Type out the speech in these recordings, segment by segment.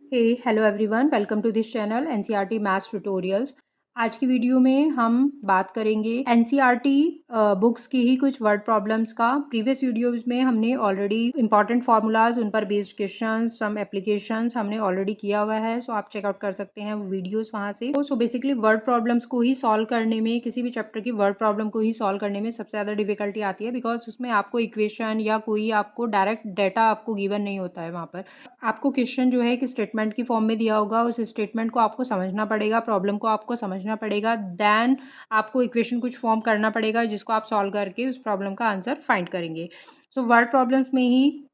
Hello everyone, welcome to this channel NCERT maths tutorials. आज की video में हम बात करेंगे एनसीईआरटी बुक्स की ही कुछ वर्ड प्रॉब्लम्स का। प्रीवियस वीडियोस में हमने ऑलरेडी इंपॉर्टेंट फार्मूलाज, उन पर बेस्ड क्वेश्चंस, सम एप्लीकेशंस हमने ऑलरेडी किया हुआ है, सो आप चेकआउट कर सकते हैं वो वीडियोस वहाँ से। सो बेसिकली वर्ड प्रॉब्लम्स को ही सॉल्व करने में, किसी भी चैप्टर की वर्ड प्रॉब्लम को ही सॉल्व करने में सबसे ज़्यादा डिफिकल्टी आती है, बिकॉज उसमें आपको इक्वेशन या कोई आपको डायरेक्ट डाटा आपको गिवन नहीं होता है। वहाँ पर आपको क्वेश्चन जो है एक स्टेटमेंट की फॉर्म में दिया होगा, उस स्टेटमेंट को आपको समझना पड़ेगा, प्रॉब्लम को आपको समझना पड़ेगा, देन आपको इक्वेशन कुछ फॉर्म करना पड़ेगा जिसको आप सॉल्व करके उस प्रॉब्लम का आंसर फाइंड करेंगे। सो वर्ड प्रॉब्लम्स में ही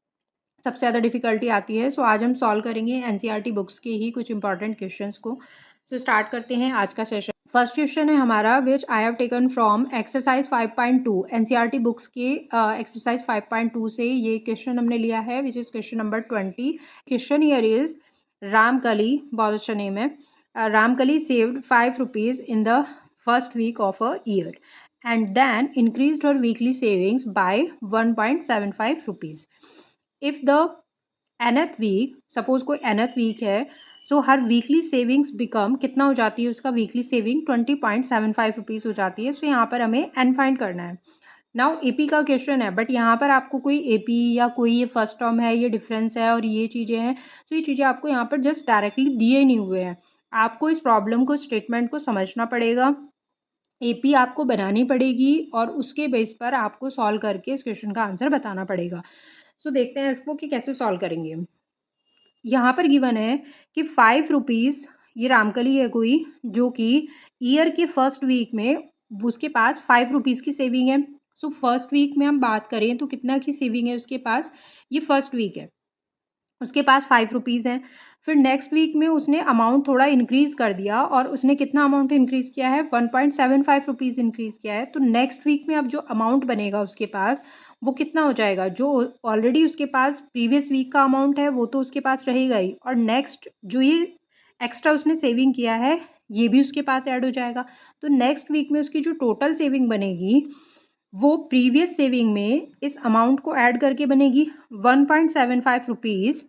सबसे ज़्यादा डिफिकल्टी आती है। सो आज हम सॉल्व करेंगे एनसीईआरटी बुक्स के ही कुछ इंपॉर्टेंट क्वेश्चंस को। सो स्टार्ट करते हैं आज का सेशन। फर्स्ट क्वेश्चन है हमारा, which I have taken from exercise 5.2। NCERT books के एक्सरसाइज 5.2 से ये क्वेश्चन हमने लिया है, which is question number 20। Question here is Ramkali, बहुत अच्छा नेम है। Ramkali saved 5 rupees in the first week of a year and then increased her weekly savings by 1.75 rupees. If the nth week, suppose कोई nth week है, so her weekly savings become कितना हो जाती है, उसका वीकली सेविंग 20.75 रुपीज़ हो जाती है। सो यहाँ पर हमें n फाइंड करना है। नाउ एपी का क्वेश्चन है, बट यहाँ पर आपको कोई एपी या कोई ये फर्स्ट टर्म है, ये डिफरेंस है और ये चीज़ें हैं, तो ये चीज़ें आपको यहाँ पर जस्ट डायरेक्टली दिए नहीं हुए हैं। आपको इस प्रॉब्लम को, स्टेटमेंट को समझना पड़ेगा, एपी आपको बनानी पड़ेगी और उसके बेस पर आपको सॉल्व करके इस क्वेश्चन का आंसर बताना पड़ेगा। सो देखते हैं इसको कि कैसे सॉल्व करेंगे। यहाँ पर गिवन है कि 5 रुपीज़, ये रामकली है कोई, जो कि ईयर के फर्स्ट वीक में उसके पास 5 रुपीज़ की सेविंग है। सो फर्स्ट वीक में हम बात करें तो कितना की सेविंग है उसके पास, ये फर्स्ट वीक है, उसके पास 5 रुपीज़ हैं। फिर नेक्स्ट वीक में उसने अमाउंट थोड़ा इंक्रीज़ कर दिया और उसने कितना अमाउंट इंक्रीज़ किया है, 1.75 रुपीज़ इंक्रीज़ किया है। तो नेक्स्ट वीक में अब जो अमाउंट बनेगा उसके पास, वो कितना हो जाएगा, जो ऑलरेडी उसके पास प्रीवियस वीक का अमाउंट है वो तो उसके पास रहेगा ही, और नेक्स्ट जो ये एक्स्ट्रा उसने सेविंग किया है ये भी उसके पास ऐड हो जाएगा। तो नेक्स्ट वीक में उसकी जो टोटल सेविंग बनेगी वो प्रीवियस सेविंग में इस अमाउंट को ऐड करके बनेगी 1.75 रुपीज़।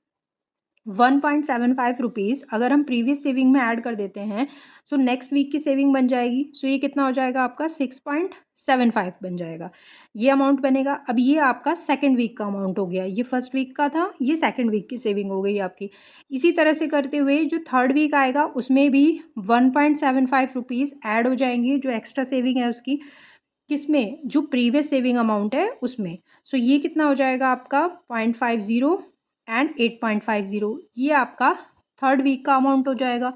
1.75 रुपीज़ अगर हम प्रीवियस सेविंग में ऐड कर देते हैं, सो नेक्स्ट वीक की सेविंग बन जाएगी। सो ये कितना हो जाएगा आपका, 6.75 बन जाएगा, ये अमाउंट बनेगा। अब ये आपका सेकंड वीक का अमाउंट हो गया, ये फर्स्ट वीक का था, ये सेकंड वीक की सेविंग हो गई आपकी। इसी तरह से करते हुए जो थर्ड वीक आएगा उसमें भी 1.75 रुपीज़ ऐड हो जाएंगे, जो एक्स्ट्रा सेविंग है उसकी, किसमें, जो प्रीवियस सेविंग अमाउंट है उसमें। सो ये कितना हो जाएगा आपका 0.50 एंड 8.50, ये आपका थर्ड वीक का अमाउंट हो जाएगा।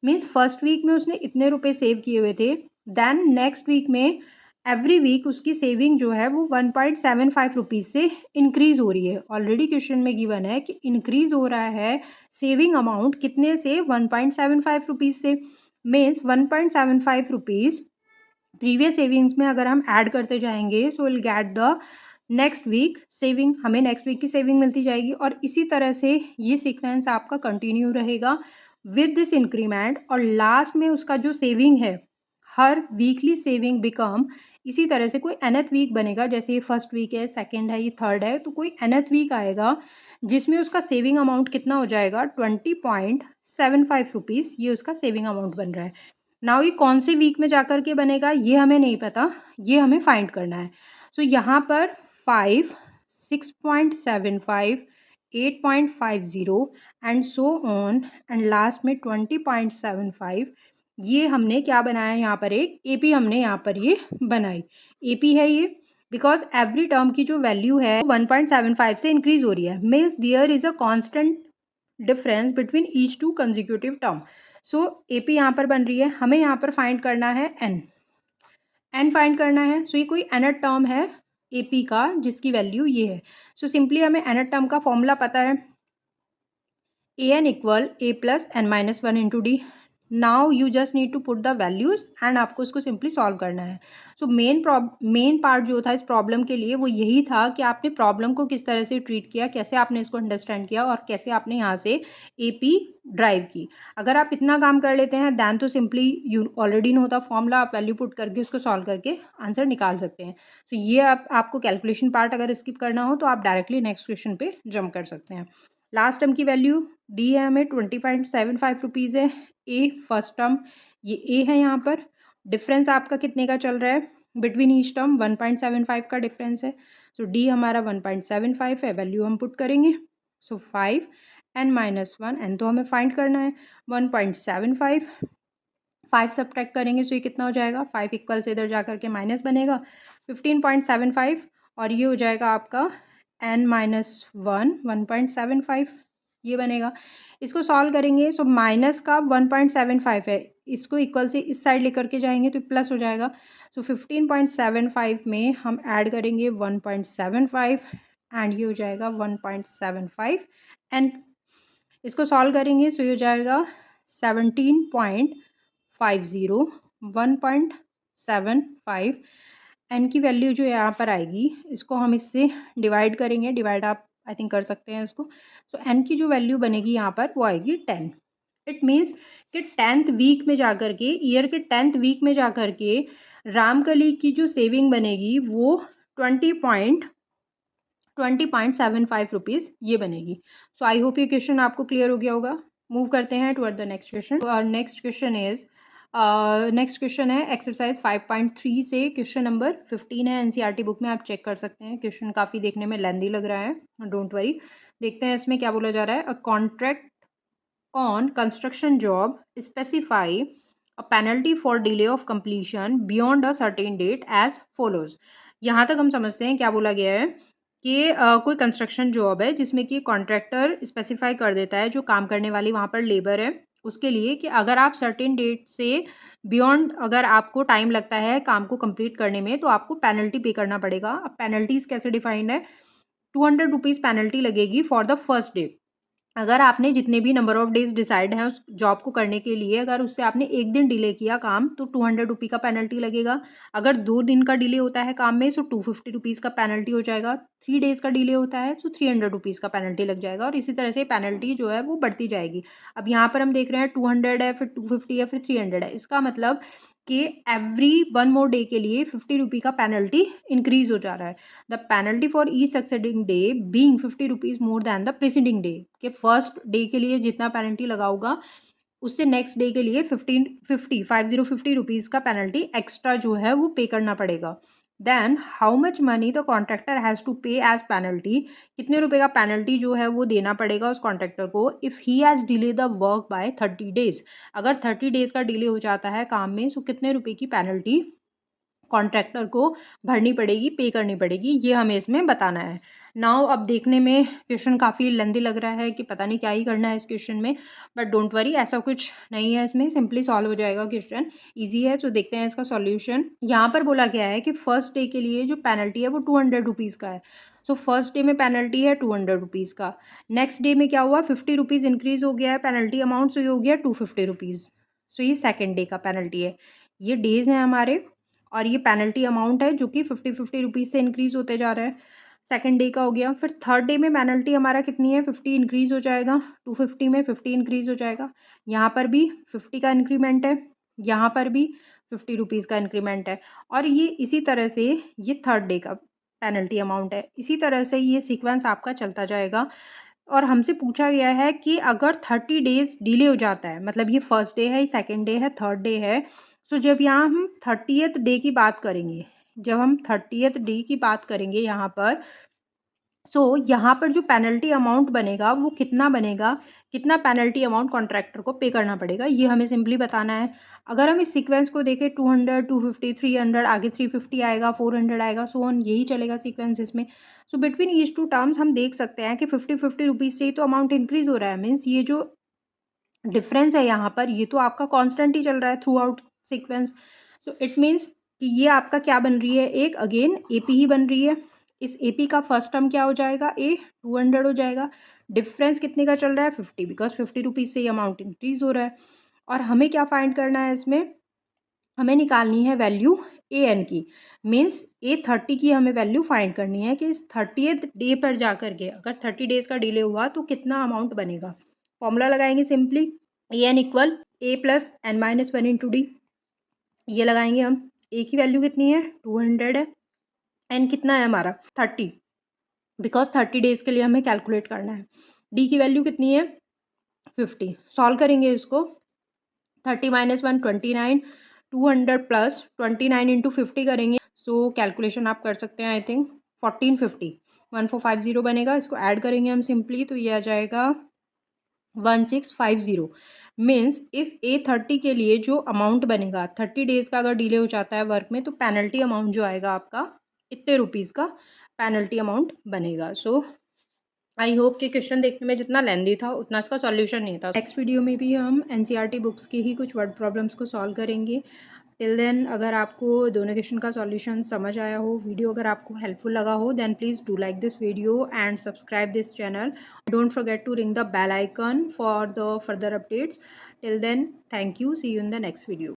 मीन्स फर्स्ट वीक में उसने इतने रुपए सेव किए हुए थे, देन नेक्स्ट वीक में एवरी वीक उसकी सेविंग जो है वो 1.75 रुपीज़ से इंक्रीज़ हो रही है। ऑलरेडी क्वेश्चन में गिवन है कि इंक्रीज़ हो रहा है सेविंग अमाउंट कितने से, 1.75 रुपीज़ से। मीन्स 1.75 रुपीज़ प्रीवियस सेविंग्स में अगर हम ऐड करते जाएंगे, so will get the next week saving, हमें नेक्स्ट वीक की सेविंग मिलती जाएगी। और इसी तरह से ये सीक्वेंस आपका कंटिन्यू रहेगा विद दिस इंक्रीमेंट, और लास्ट में उसका जो सेविंग है, हर वीकली सेविंग बिकम, इसी तरह से कोई nth वीक बनेगा, जैसे ये फर्स्ट वीक है, सेकंड है, ये थर्ड है, तो कोई nth वीक आएगा जिसमें उसका सेविंग अमाउंट कितना हो जाएगा, 20.75 रुपीज़, ये उसका सेविंग अमाउंट बन रहा है। नाउ ये कौन से वीक में जाकर के बनेगा ये हमें नहीं पता, ये हमें फाइंड करना है। सो यहाँ पर 5, 6.75, 8.50 and so on, and last में 20.75, ये हमने क्या बनाया, यहाँ पर एक एपी हमने यहाँ पर ये बनाई, एपी है ये, बिकॉज एवरी टर्म की जो वैल्यू है 1.75 से इंक्रीज हो रही है। Means there is a constant difference between each two consecutive term. So AP यहाँ पर बन रही है, हमें यहाँ पर फाइंड करना है एन फाइंड करना है। सो ये कोई nth टर्म है एपी का जिसकी वैल्यू ये है। सो सिंपली हमें nth टर्म का फॉर्मूला पता है, a n equal a plus n minus 1 into d. Now you just need to put the values and आपको इसको सिंपली सॉल्व करना है। सो मेन पार्ट जो था इस प्रॉब्लम के लिए वो यही था कि आपने प्रॉब्लम को किस तरह से ट्रीट किया, कैसे आपने इसको अंडरस्टैंड किया और कैसे आपने यहाँ से एपी ड्राइव की। अगर आप इतना काम कर लेते हैं दैन तो simply you already know the formula, आप वैल्यू पुट करके उसको सॉल्व करके आंसर निकाल सकते हैं। सो ये आपको कैलकुलेशन पार्ट अगर स्किप करना हो तो आप डायरेक्टली नेक्स्ट क्वेश्चन पे जंप कर सकते हैं। लास्ट टर्म की वैल्यू दी है हमें 20.75 रुपीज़ है। ए फर्स्ट टर्म, ये ए है यहाँ पर। डिफरेंस आपका कितने का चल रहा है बिटवीन ईच टर्म? 1.75 का डिफरेंस है। सो डी हमारा 1.75 है, वैल्यू हम पुट करेंगे। सो 5 एन माइनस 1, एन तो हमें फाइंड करना है। 1.75, 5 सब्ट्रैक्ट करेंगे तो ये कितना हो जाएगा? 5 इक्वल से इधर जा करके माइनस बनेगा 15.75, और ये हो जाएगा आपका एन माइनस 1 1.75, ये बनेगा। इसको सॉल्व करेंगे सो माइनस का 1.75 है, इसको इक्वल से इस साइड लेकर के जाएंगे तो प्लस हो जाएगा। सो 15.75 में हम ऐड करेंगे 1.75 एंड ये हो जाएगा 1.75 एंड इसको सॉल्व करेंगे सो ये हो जाएगा 17.50 1.75 एन की वैल्यू जो यहाँ पर आएगी इसको हम इससे डिवाइड करेंगे। डिवाइड आप आई थिंक कर सकते हैं इसको। सो एन की जो वैल्यू बनेगी यहाँ पर वो आएगी 10। इट मीन्स कि 10th वीक में जाकर के, ईयर के 10th वीक में जाकर के रामकली की जो सेविंग बनेगी वो 20.75 रुपीज़ ये बनेगी। सो आई होप ये क्वेश्चन आपको क्लियर हो गया होगा। मूव करते हैं टुवर्ड द नेक्स्ट क्वेश्चन। और नेक्स्ट क्वेश्चन है एक्सरसाइज 5.3 से क्वेश्चन नंबर 15 है। एनसीईआरटी बुक में आप चेक कर सकते हैं। क्वेश्चन काफ़ी देखने में लेंदी लग रहा है, डोंट वरी। देखते हैं इसमें क्या बोला जा रहा है। A contract on construction job specify a penalty for delay of completion beyond a certain date as follows. यहाँ तक हम समझते हैं क्या बोला गया है कि कोई कंस्ट्रक्शन जॉब है जिसमें कि कॉन्ट्रैक्टर स्पेसिफाई कर देता है, जो काम करने वाली वहाँ पर लेबर है उसके लिए, कि अगर आप सर्टेन डेट से बियॉन्ड अगर आपको टाइम लगता है काम को कंप्लीट करने में तो आपको पेनल्टी पे करना पड़ेगा। अब पेनल्टीज कैसे डिफाइंड है? 200 रुपीज़ पेनल्टी लगेगी फॉर द फर्स्ट डे। अगर आपने जितने भी नंबर ऑफ डेज डिसाइड हैं उस जॉब को करने के लिए, अगर उससे आपने एक दिन डिले किया काम तो 200 रुपी का पेनल्टी लगेगा। अगर 2 दिन का डिले होता है काम में सो 250 रुपीज़ का पेनल्टी हो जाएगा। 3 डेज का डिले होता है तो 300 रुपीज़ का पेनल्टी लग जाएगा, और इसी तरह से पेनल्टी जो है वो बढ़ती जाएगी। अब यहाँ पर हम देख रहे हैं 200 है, फिर 250 है, फिर 300 है। इसका मतलब कि एवरी 1 मोर डे के लिए 50 रुपी का पेनल्टी इंक्रीज हो जा रहा है। The penalty for each succeeding day being 50 rupees more than the preceding day, के फर्स्ट डे के लिए जितना पेनल्टी लगा होगा उससे नेक्स्ट डे के लिए 50 रुपीज़ का पेनल्टी एक्स्ट्रा जो है वो पे करना पड़ेगा। Then how much money the contractor has to pay as penalty, कितने रुपए का पेनल्टी जो है वो देना पड़ेगा उस कॉन्ट्रैक्टर को if he has delay the work by 30 days. अगर 30 डेज का डिले हो जाता है काम में सो कितने रुपए की पेनल्टी कॉन्ट्रैक्टर को भरनी पड़ेगी, पे करनी पड़ेगी, ये हमें इसमें बताना है। नाउ अब देखने में क्वेश्चन काफ़ी लेंदी लग रहा है कि पता नहीं क्या ही करना है इस क्वेश्चन में, बट डोंट वरी, ऐसा कुछ नहीं है इसमें, सिंपली सॉल्व हो जाएगा क्वेश्चन, ईजी है। तो देखते हैं इसका सॉल्यूशन। यहाँ पर बोला गया है कि फर्स्ट डे के लिए जो पेनल्टी है वो 200 रुपीज़ का है। सो फर्स्ट डे में पेनल्टी है 200 रुपीज़ का। नेक्स्ट डे में क्या हुआ, 50 रुपीज़ इंक्रीज हो गया है पेनल्टी अमाउंट, सो ये हो गया 250 रुपीज़। सो ये सेकेंड डे का पेनल्टी है। ये डेज हैं हमारे, और ये पेनल्टी अमाउंट है जो कि 50 रुपीज़ से इंक्रीज़ होते जा रहा है। सेकंड डे का हो गया। फिर थर्ड डे में पेनल्टी हमारा कितनी है, 50 इंक्रीज़ हो जाएगा, 250 में 50 इंक्रीज़ हो जाएगा। यहाँ पर भी 50 का इंक्रीमेंट है, यहाँ पर भी 50 रुपीज़ का इंक्रीमेंट है, और ये इसी तरह से ये थर्ड डे का पेनल्टी अमाउंट है। इसी तरह से ये सीक्वेंस आपका चलता जाएगा। और हमसे पूछा गया है कि अगर 30 डेज़ डिले हो जाता है, मतलब ये फर्स्ट डे है, सेकंड डे है, थर्ड डे है, सो जब यहाँ हम 30th डे की बात करेंगे, जब हम 30th डे की बात करेंगे यहाँ पर, सो यहाँ पर जो पेनल्टी अमाउंट बनेगा वो कितना बनेगा, कितना पेनल्टी अमाउंट कॉन्ट्रैक्टर को पे करना पड़ेगा, ये हमें सिंपली बताना है। अगर हम इस सीक्वेंस को देखें 200 250 300 आगे 350 आएगा, 400 आएगा, सो ऑन, यही चलेगा सीक्वेंस इसमें। So between each two terms हम देख सकते हैं कि 50 रुपीज़ से ही तो अमाउंट इंक्रीज हो रहा है, मीन्स ये जो डिफरेंस है यहाँ पर ये तो आपका कांस्टेंट ही चल रहा है through out sequence. So it means कि ये आपका क्या बन रही है, एक अगेन एपी ही बन रही है। इस एपी का फर्स्ट टर्म क्या हो जाएगा, ए 200 हो जाएगा। डिफरेंस कितने का चल रहा है, 50, बिकॉज 50 रुपीज़ से ये अमाउंट इंक्रीज हो रहा है। और हमें क्या फाइंड करना है इसमें, हमें निकालनी है वैल्यू ए एन की, मीन्स A30 की हमें वैल्यू फाइंड करनी है कि इस 30th डे पर जा कर के अगर 30 डेज़ का डिले हुआ तो कितना अमाउंट बनेगा। फॉर्मूला लगाएंगे simply, a n equal a plus n minus 1 into d, ये लगाएंगे हम। ए की वैल्यू कितनी है, 200 है, एन कितना है हमारा 30, बिकॉज 30 डेज़ के लिए हमें कैलकुलेट करना है। डी की वैल्यू कितनी है 50। सॉल्व करेंगे इसको 30 माइनस 1 29, 200 प्लस 29 इंटू 50 करेंगे। सो कैलकुलेशन आप कर सकते हैं आई थिंक 1450 1450 बनेगा। इसको ऐड करेंगे हम सिंपली तो ये आ जाएगा 1650। मीन्स इस A30 के लिए जो अमाउंट बनेगा 30 डेज़ का अगर डिले हो जाता है वर्क में तो पेनल्टी अमाउंट जो आएगा आपका इतने रुपीज़ का पेनल्टी अमाउंट बनेगा। सो आई होप कि क्वेश्चन देखने में जितना लेंदी था उतना इसका सॉल्यूशन नहीं था। नेक्स्ट वीडियो में भी हम एनसीईआरटी बुक्स की ही कुछ वर्ड प्रॉब्लम्स को सॉल्व करेंगे। टिल देन अगर आपको दोनों क्वेश्चन का सॉल्यूशन समझ आया हो, वीडियो अगर आपको हेल्पफुल लगा हो, then please do like this video and subscribe this channel. Don't forget to ring the bell icon for the further updates. Till then thank you, see you in the next video.